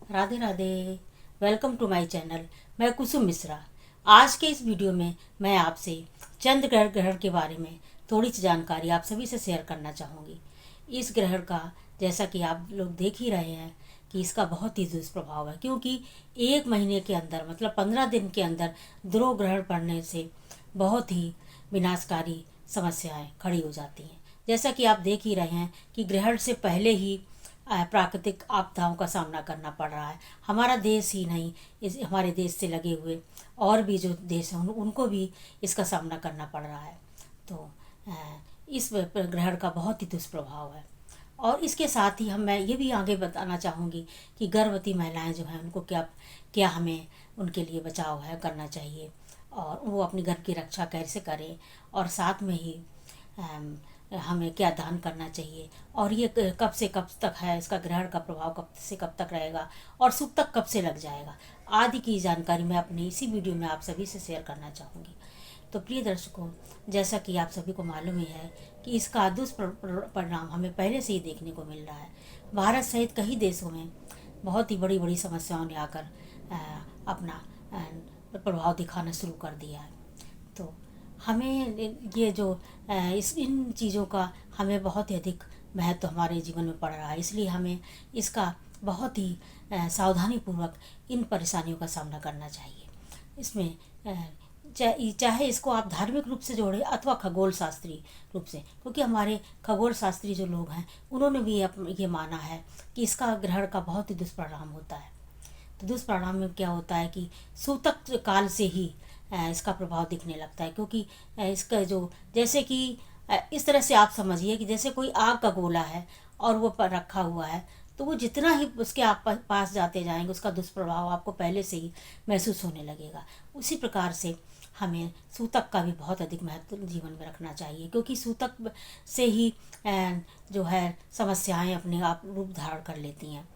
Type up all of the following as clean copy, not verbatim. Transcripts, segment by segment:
Radhe Radhe. Welcome to my channel. मैं कुसुम मिश्रा। आज के इस वीडियो में मैं आपसे चंद्र ग्रहण के बारे में थोड़ी सी जानकारी आप सभी से शेयर करना चाहूँगी। इस ग्रहण का जैसा कि आप लोग देख ही रहे हैं कि इसका बहुत ही दुष्प्रभाव है, क्योंकि एक महीने के अंदर मतलब 15 दिन के अंदर ध्रुव ग्रहण पड़ने से बहुत ही विनाशकारी समस्याएं खड़ी हो जाती हैं। जैसा कि आप देख ही रहे हैं कि ग्रहण से पहले ही प्राकृतिक आपदाओं का सामना करना पड़ रहा है। हमारा देश ही नहीं, इस हमारे देश से लगे हुए और भी जो देश हैं उनको भी इसका सामना करना पड़ रहा है। तो अ, इस ग्रहण का बहुत ही दुष्प्रभाव है। और इसके साथ ही मैं ये भी आगे बताना चाहूँगी कि गर्भवती महिलाएं जो हैं उनको क्या क्या हमें उनके लिए बचाव है करना चाहिए, और वो अपनी गर्भ की रक्षा कैसे करें, और साथ में ही हमें क्या दान करना चाहिए, और ये कब से कब तक है, इसका ग्रहण का प्रभाव कब से कब तक रहेगा, और सुख तक कब से लग जाएगा, आदि की जानकारी मैं अपनी इसी वीडियो में आप सभी से शेयर करना चाहूँगी। तो प्रिय दर्शकों, जैसा कि आप सभी को मालूम ही है कि इसका दुष्परिणाम हमें पहले से ही देखने को मिल रहा है। भारत सहित कई देशों में बहुत ही बड़ी बड़ी समस्याओं ने आकर अपना प्रभाव दिखाना शुरू कर दिया है। तो हमें ये जो इस इन चीज़ों का हमें बहुत ही अधिक महत्व हमारे जीवन में पड़ रहा है, इसलिए हमें इसका बहुत ही सावधानीपूर्वक इन परेशानियों का सामना करना चाहिए। इसमें चाहे इसको आप धार्मिक रूप से जोड़ें अथवा खगोल शास्त्री रूप से, क्योंकि हमारे खगोल शास्त्री जो लोग हैं उन्होंने भी ये माना है कि इसका ग्रहण का बहुत ही दुष्परिणाम होता है। तो दुष्परिणाम में क्या होता है कि सूतक काल से ही इसका प्रभाव दिखने लगता है, क्योंकि इसका जो जैसे कि इस तरह से आप समझिए कि जैसे कोई आग का गोला है और वो पर रखा हुआ है, तो वो जितना ही उसके आप पास जाते जाएंगे उसका दुष्प्रभाव आपको पहले से ही महसूस होने लगेगा। उसी प्रकार से हमें सूतक का भी बहुत अधिक महत्व जीवन में रखना चाहिए, क्योंकि सूतक से ही जो है समस्याएं अपने आप रूप धारण कर लेती हैं।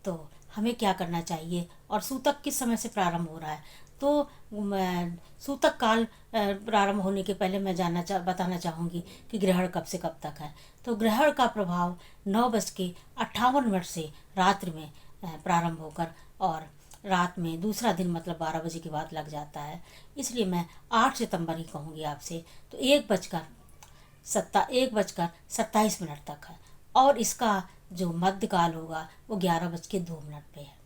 तो हमें क्या करना चाहिए और सूतक किस समय से प्रारंभ हो रहा है, तो सूतक काल प्रारंभ होने के पहले मैं बताना चाहूँगी कि ग्रहण कब से कब तक है। तो ग्रहण का प्रभाव 9:58 से रात्रि में प्रारंभ होकर और रात में दूसरा दिन मतलब 12 बजे के बाद लग जाता है। इसलिए मैं 8 सितंबर ही कहूँगी आपसे। तो 1:27 तक है, और इसका जो मध्यकाल होगा वो 11:02 पे है।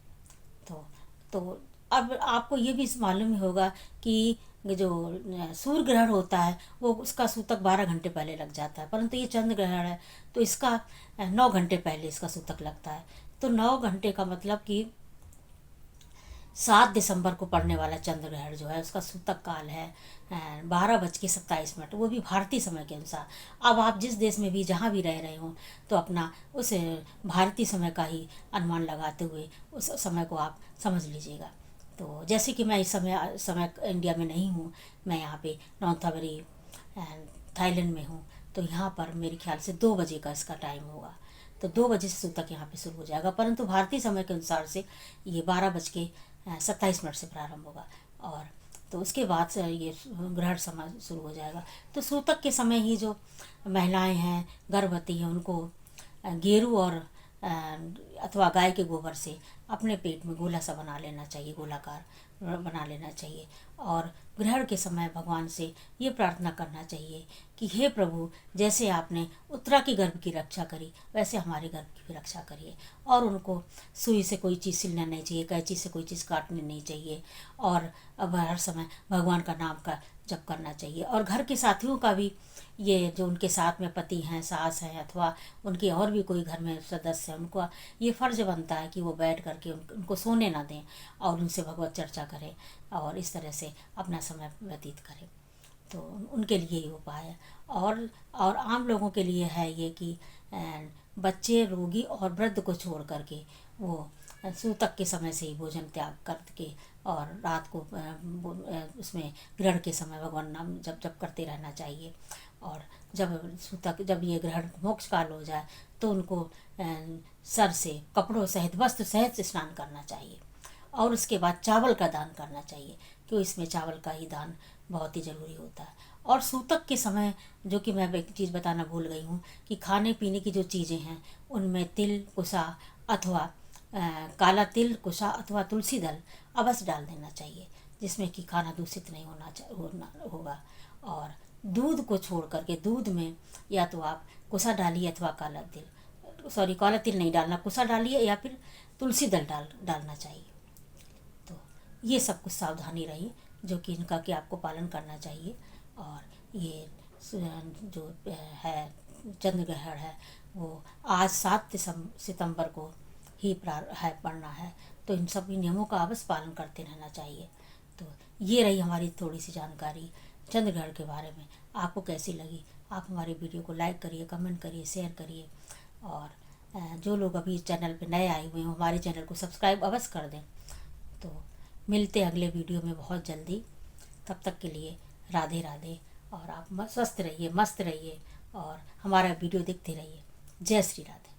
तो तो अब आपको ये भी मालूम ही होगा कि जो सूर्य ग्रहण होता है वो उसका सूतक 12 घंटे पहले लग जाता है, परंतु ये चंद्र ग्रहण है तो इसका 9 घंटे पहले इसका सूतक लगता है। तो 9 घंटे का मतलब कि 7 दिसंबर को पड़ने वाला चंद्र ग्रहण जो है उसका सूतक काल है 12:27, वो भी भारतीय समय के अनुसार। अब आप जिस देश में भी जहाँ भी रह रहे हो तो अपना उस भारतीय समय का ही अनुमान लगाते हुए उस समय को आप समझ लीजिएगा। तो जैसे कि मैं इस समय इंडिया में नहीं हूँ, मैं यहाँ पे नौथावरी थाईलैंड में हूँ, तो यहाँ पर मेरे ख्याल से 2 बजे का इसका टाइम होगा। तो 2 बजे से सूतक यहाँ पे शुरू हो जाएगा, परंतु भारतीय समय के अनुसार से ये 12:27 से प्रारंभ होगा, और तो उसके बाद से ये ग्रहण समय शुरू हो जाएगा। तो सूतक के समय ही जो महिलाएं हैं गर्भवती हैं उनको गेरू और अथवा गाय के गोबर से अपने पेट में गोला सा बना लेना चाहिए, गोलाकार बना लेना चाहिए, और ग्रहण के समय भगवान से ये प्रार्थना करना चाहिए कि हे प्रभु, जैसे आपने उत्तरा की गर्भ की रक्षा करी वैसे हमारे गर्भ की भी रक्षा करिए, और उनको सुई से कोई चीज़ सिलना नहीं चाहिए, कैंची से कोई चीज़ काटनी नहीं चाहिए, और अब हर समय भगवान का नाम का जप करना चाहिए। और घर के साथियों का भी, ये जो उनके साथ में पति हैं, सास हैं, अथवा उनके और भी कोई घर में सदस्य हैं, उनको ये फ़र्ज बनता है कि वो बैठ करके उनको सोने ना दें और उनसे भगवत चर्चा करें और इस तरह से अपना समय व्यतीत करें। तो उनके लिए ये उपाय है। और आम लोगों के लिए है ये कि बच्चे, रोगी और वृद्ध को छोड़ करके वो सूतक के समय से ही भोजन त्याग करके और रात को उसमें ग्रहण के समय भगवान नाम जप करते रहना चाहिए। और जब ये ग्रहण मोक्ष काल हो जाए तो उनको सर से कपड़ों सहित वस्त्र सहित स्नान करना चाहिए, और उसके बाद चावल का दान करना चाहिए, क्योंकि इसमें चावल का ही दान बहुत ही ज़रूरी होता है। और सूतक के समय जो कि मैं एक चीज़ बताना भूल गई हूँ कि खाने पीने की जो चीज़ें हैं उनमें तिल, कुसा अथवा काला तिल, कुशा अथवा तुलसी दल अवश्य डाल देना चाहिए, जिसमें कि खाना दूषित नहीं होगा। और दूध को छोड़ करके दूध में या तो आप कुशा डालिए अथवा काला काला तिल नहीं डालना, कुशा डालिए या फिर तुलसी दल डालना चाहिए। तो ये सब कुछ सावधानी रही जो कि इनका कि आपको पालन करना चाहिए। और ये जो है चंद्र ग्रहण है वो आज 7 सितंबर को ही पड़ना है, तो इन सभी नियमों का अवश्य पालन करते रहना चाहिए। तो ये रही हमारी थोड़ी सी जानकारी चंद्र ग्रहण के बारे में। आपको कैसी लगी? आप हमारे वीडियो को लाइक करिए, कमेंट करिए, शेयर करिए। और जो लोग अभी चैनल पे नए आए हुए हैं हमारे चैनल को सब्सक्राइब अवश्य कर दें। तो मिलते अगले वीडियो में बहुत जल्दी। तब तक के लिए राधे राधे। और आप स्वस्थ रहिए, मस्त रहिए और हमारा वीडियो देखते रहिए। जय श्री राधे।